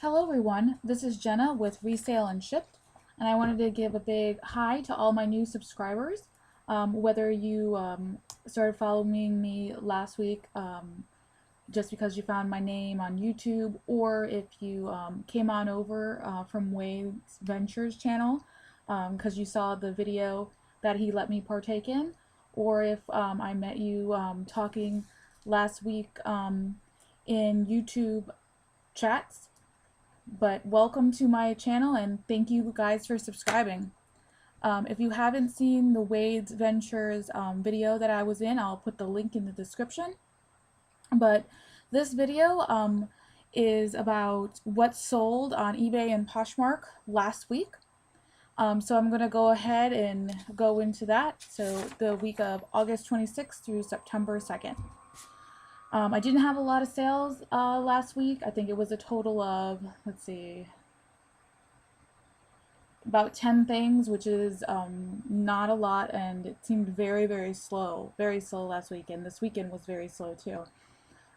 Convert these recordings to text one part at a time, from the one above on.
Hello everyone, this is Jenna with Resale and Shipped, and I wanted to give a big hi to all my new subscribers. Whether you started following me last week just because you found my name on YouTube, or if you came on over from Wadesventures channel because you saw the video that he let me partake in, or if I met you talking last week in YouTube chats. But welcome to my channel and thank you guys for subscribing. If you haven't seen the Wadesventures video that I was in, I'll put the link in the description. But this video is about what sold on eBay and Poshmark last week. So I'm going to go ahead and go into that. So the week of August 26th through September 2nd. I didn't have a lot of sales last week. I think it was a total of, let's see, about 10 things, which is not a lot, and it seemed very slow last week, and this weekend was very slow too.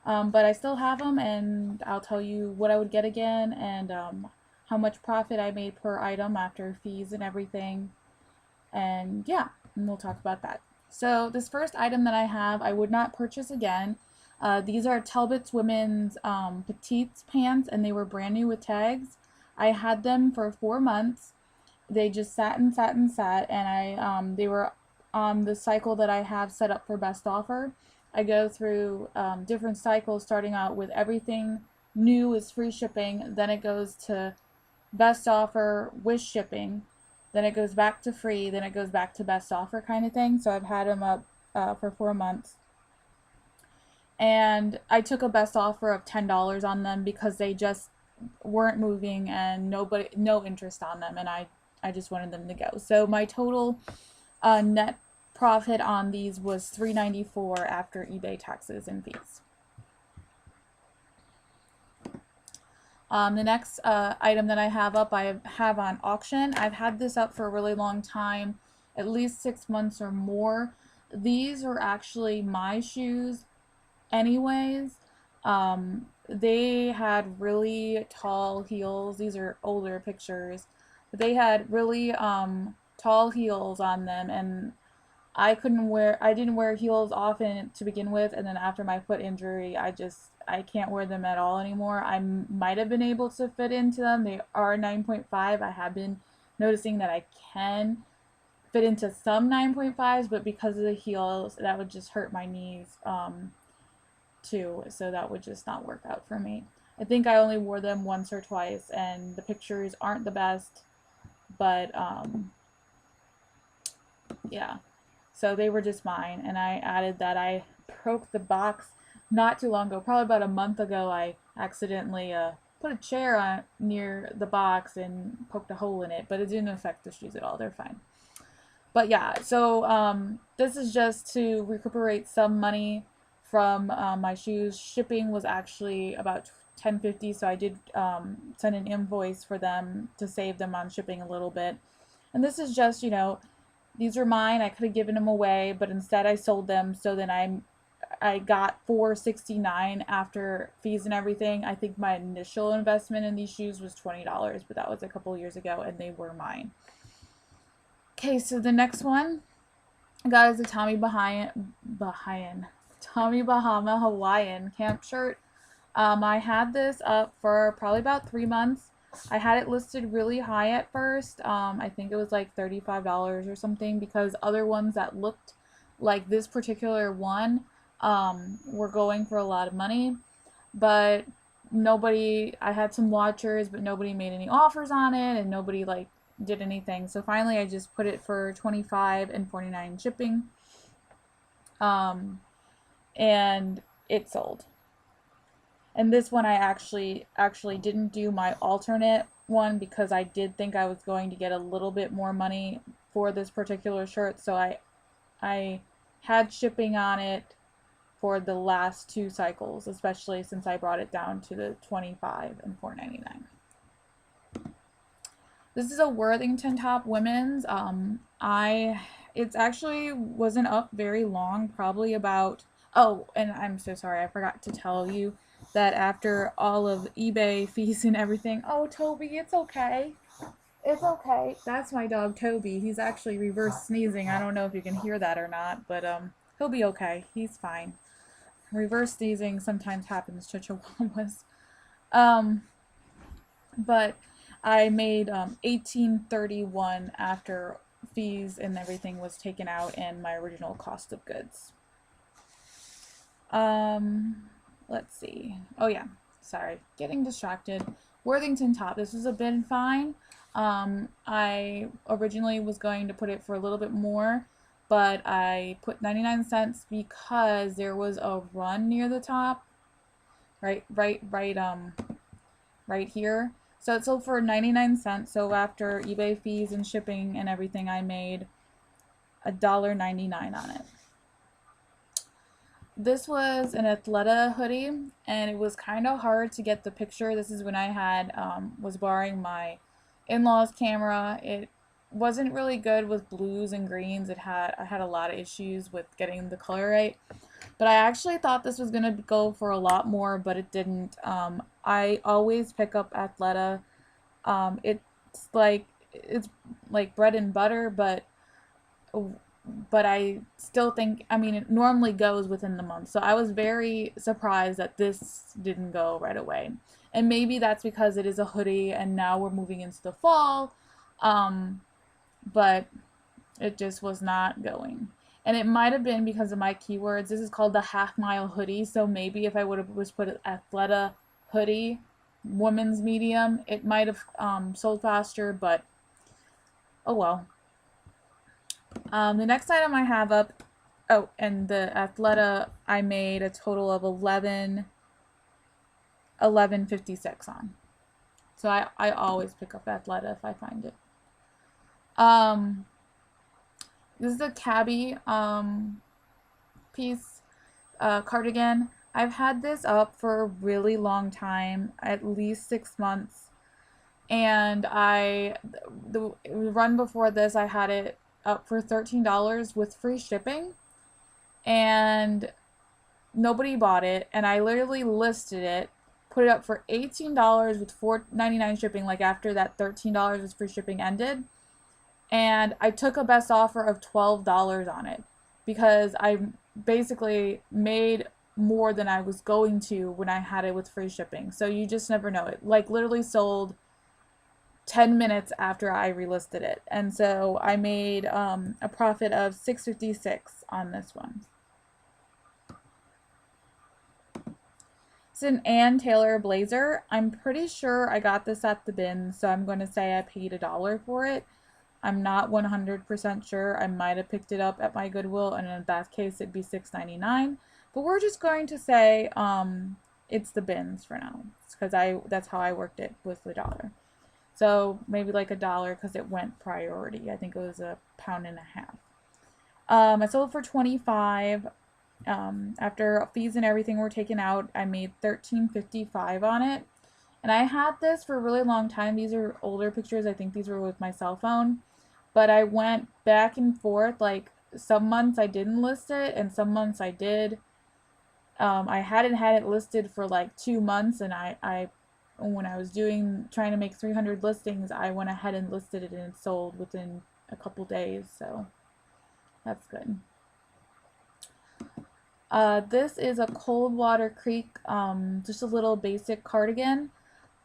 But I still have them, and I'll tell you what I would get again, and how much profit I made per item after fees and everything. And yeah, and we'll talk about that. So this first item that I have, I would not purchase again. These are Talbot's women's petites pants, and they were brand new with tags. I had them for 4 months. They just sat, and I they were on the cycle that I have set up for best offer. I go through different cycles, starting out with everything new is free shipping, then it goes to best offer with shipping, then it goes back to free, then it goes back to best offer kind of thing. So I've had them up for 4 months. And I took a best offer of $10 on them because they just weren't moving and no interest on them, and I just wanted them to go. So my total net profit on these was $3.94 after eBay taxes and fees. The next item that I have up, I have on auction. I've had this up for a really long time, at least 6 months or more. These are actually my shoes anyways. They had really tall heels. These are older pictures, but they had really tall heels on them, and I didn't wear heels often to begin with, and then after my foot injury I can't wear them at all anymore. I might have been able to fit into them. They are 9.5. I have been noticing that I can fit into some 9.5s, but because of the heels, that would just hurt my knees too, so that would just not work out for me. I think I only wore them once or twice, and the pictures aren't the best, but yeah, so they were just mine. And I added that I broke the box not too long ago, probably about a month ago. I accidentally put a chair on near the box and poked a hole in it, but it didn't affect the shoes at all. They're fine. But yeah, so this is just to recuperate some money from my shoes. Shipping was actually about $10.50, so I did send an invoice for them to save them on shipping a little bit. And this is just, you know, these are mine. I could have given them away, but instead I sold them. So then I got $4.69 after fees and everything. I think my initial investment in these shoes was $20, but that was a couple years ago, and they were mine. Okay, so the next one I got is a Tommy Bahama Hawaiian camp shirt. I had this up for probably about 3 months. I had it listed really high at first. I think it was like $35 or something, because other ones that looked like this particular one were going for a lot of money. But nobody, I had some watchers, but nobody made any offers on it, and nobody like did anything. So finally I just put it for $25 and $49 shipping. And it sold. And this one I actually didn't do my alternate one because I did think I was going to get a little bit more money for this particular shirt, so I had shipping on it for the last 2 cycles, especially since I brought it down to the $25 and $4.99. This is a Worthington top women's. It actually wasn't up very long, probably about, oh, and I'm so sorry, I forgot to tell you, that after all of eBay fees and everything, oh, Toby, it's okay. It's okay. That's my dog, Toby. He's actually reverse sneezing. I don't know if you can hear that or not, but he'll be okay. He's fine. Reverse sneezing sometimes happens to chihuahuas. Um, but I made 1831 after fees and everything was taken out and my original cost of goods. Let's see. Oh yeah, sorry, getting distracted. Worthington top. This was a bin find. I originally was going to put it for a little bit more, but I put 99 cents because there was a run near the top. Right here. So it sold for 99 cents. So after eBay fees and shipping and everything, I made $1.99 on it. This was an Athleta hoodie, and it was kind of hard to get the picture. This is when I had was borrowing my in-laws camera. It wasn't really good with blues and greens. I had a lot of issues with getting the color right. But I actually thought this was gonna go for a lot more, but it didn't. I always pick up Athleta. It's like bread and butter, but I still think, I mean, it normally goes within the month. So I was very surprised that this didn't go right away. And maybe that's because it is a hoodie and now we're moving into the fall. But it just was not going. And it might have been because of my keywords. This is called the half mile hoodie. So maybe if I would have just put Athleta hoodie, women's medium, it might have sold faster, but oh well. The next item I have up, oh, and the Athleta I made a total of 11.56 on. So I always pick up Athleta if I find it. This is a cabbie piece, cardigan. I've had this up for a really long time, at least 6 months. And the run before this, I had it up for $13 with free shipping. And nobody bought it. And I literally listed it, put it up for $18 with $4.99 shipping, like after that $13 with free shipping ended. And I took a best offer of $12 on it because I basically made more than I was going to when I had it with free shipping. So you just never know. It like literally sold 10 minutes after I relisted it. And so I made a profit of $6.56 on this one. It's an Ann Taylor blazer. I'm pretty sure I got this at the bin, so I'm going to say I paid $1 for it. I'm not 100% sure. I might have picked it up at my Goodwill, and in that case, it'd be $6.99. But we're just going to say it's the bins for now, because that's how I worked it with $1. So maybe like $1 because it went priority. I think it was £1.50. I sold for $25. After fees and everything were taken out, I made $13.55 on it. And I had this for a really long time. These are older pictures. I think these were with my cell phone. But I went back and forth. Like some months I didn't list it and some months I did. I hadn't had it listed for like 2 months, and I when I was trying to make 300 listings, I went ahead and listed it and it sold within a couple days. So that's good. This is a Coldwater Creek, just a little basic cardigan.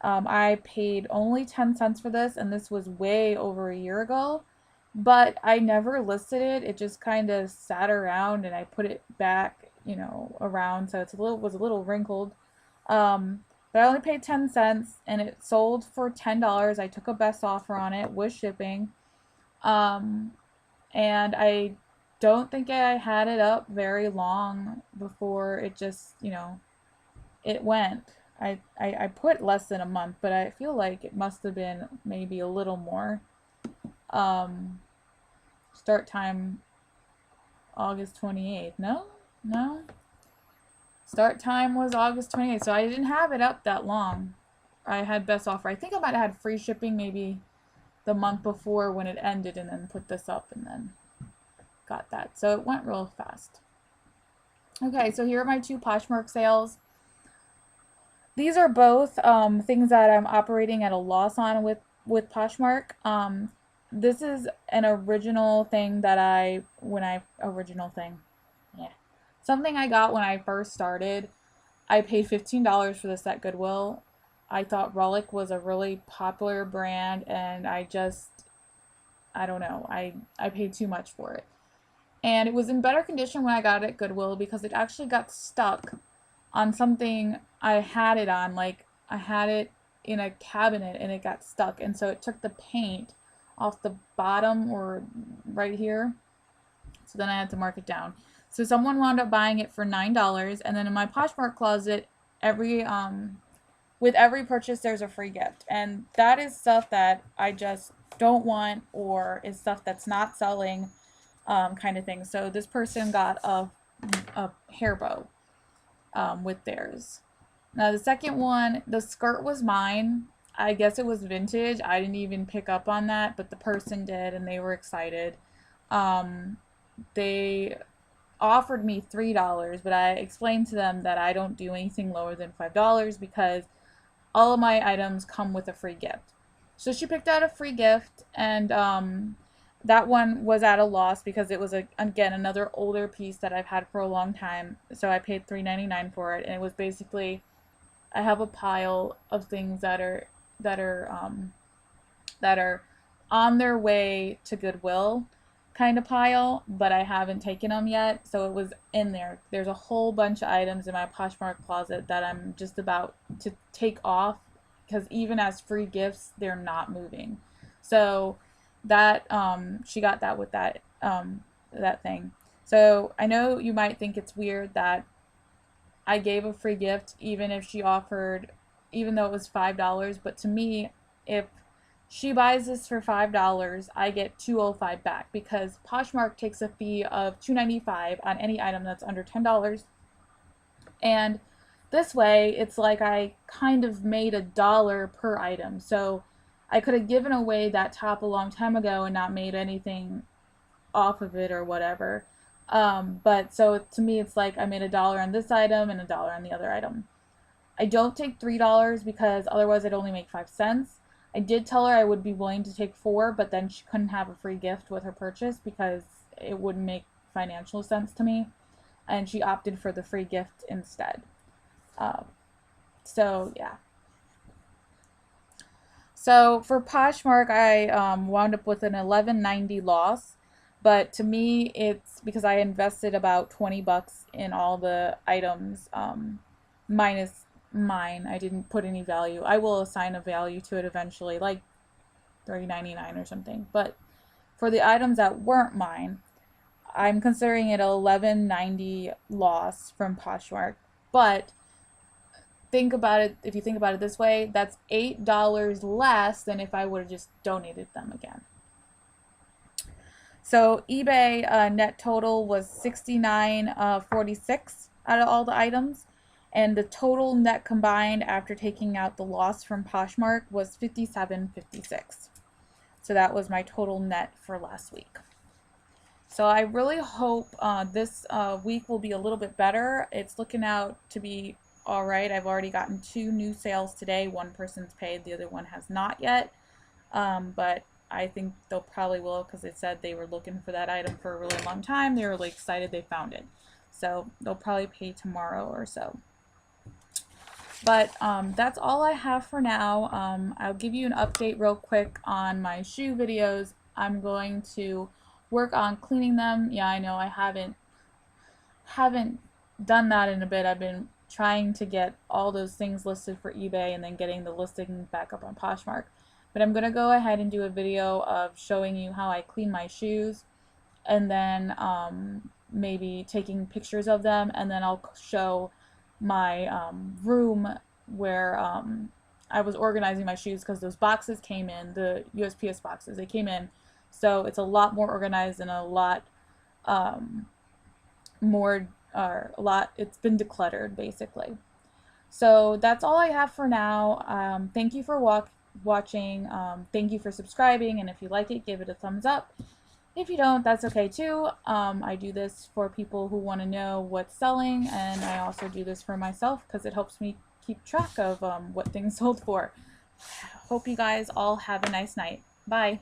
I paid only 10 cents for this, and this was way over a year ago, but I never listed it. It just kind of sat around, and I put it back, around, so was a little wrinkled. But I only paid 10 cents, and it sold for $10. I took a best offer on it with shipping, and I don't think I had it up very long before it just, it went. I put less than a month, but I feel like it must have been maybe a little more. Start time August 28th. No. Start time was August 28th, so I didn't have it up that long. I had best offer. I think I might have had free shipping maybe the month before when it ended, and then put this up and then got that. So it went real fast. Okay, so here are my 2 Poshmark sales. These are both things that I'm operating at a loss on with Poshmark. This is an original thing that original thing, yeah, something I got when I first started. I paid $15 for this at Goodwill. I thought Relic was a really popular brand, and I don't know, I paid too much for it. And it was in better condition when I got it at Goodwill because it actually got stuck on something I had it on. Like, I had it in a cabinet and it got stuck, and so it took the paint off the bottom or right here. So then I had to mark it down. So someone wound up buying it for $9, and then in my Poshmark closet, every with every purchase there's a free gift, and that is stuff that I just don't want, or is stuff that's not selling, kind of thing. So this person got a hair bow with theirs. Now the second one, the skirt was mine. I guess it was vintage. I didn't even pick up on that, but the person did, and they were excited. They offered me $3, but I explained to them that I don't do anything lower than $5 because all of my items come with a free gift. So she picked out a free gift, and that one was at a loss because it was, again, another older piece that I've had for a long time. So I paid $3.99 for it, and it was basically, I have a pile of things that are that are on their way to Goodwill kind of pile, but I haven't taken them yet. So it was in there. There's a whole bunch of items in my Poshmark closet that I'm just about to take off because even as free gifts, they're not moving. So that she got that with that thing. So I know you might think it's weird that I gave a free gift even if she offered, even though it was $5, but to me, if she buys this for $5, I get $2.05 back because Poshmark takes a fee of $2.95 on any item that's under $10. And this way, it's like I kind of made $1 per item. So I could have given away that top a long time ago and not made anything off of it or whatever. But so to me, it's like I made $1 on this item and $1 on the other item. I don't take $3 because otherwise I'd only make 5 cents. I did tell her I would be willing to take 4, but then she couldn't have a free gift with her purchase because it wouldn't make financial sense to me. And she opted for the free gift instead. So yeah. So for Poshmark, I wound up with an $11.90 loss. But to me, it's because I invested about $20 in all the items, minus mine. I didn't put any value. I will assign a value to it eventually, like $3.99 or something. But for the items that weren't mine, I'm considering it an $11.90 loss from Poshmark. But think about it, if you think about it this way, that's $8 less than if I would have just donated them again. So eBay net total was $69.46 out of all the items, and the total net combined after taking out the loss from Poshmark was $57.56. So that was my total net for last week. So I really hope this week will be a little bit better. It's looking out to be all right. I've already gotten 2 new sales today. One person's paid, the other one has not yet. But I think they'll probably will because they said they were looking for that item for a really long time. They were really excited they found it. So they'll probably pay tomorrow or so. But that's all I have for now. I'll give you an update real quick on my shoe videos. I'm going to work on cleaning them. Yeah, I know I haven't done that in a bit. I've been trying to get all those things listed for eBay and then getting the listing back up on Poshmark. But I'm going to go ahead and do a video of showing you how I clean my shoes, and then maybe taking pictures of them, and then I'll show my room where I was organizing my shoes because those boxes came in, the USPS boxes, they came in. So it's a lot more organized and a lot it's been decluttered basically. So that's all I have for now. Thank you for watching. Thank you for subscribing, and if you like it, give it a thumbs up. If you don't, that's okay too. I do this for people who want to know what's selling, and I also do this for myself because it helps me keep track of what things sold for. Hope you guys all have a nice night. Bye.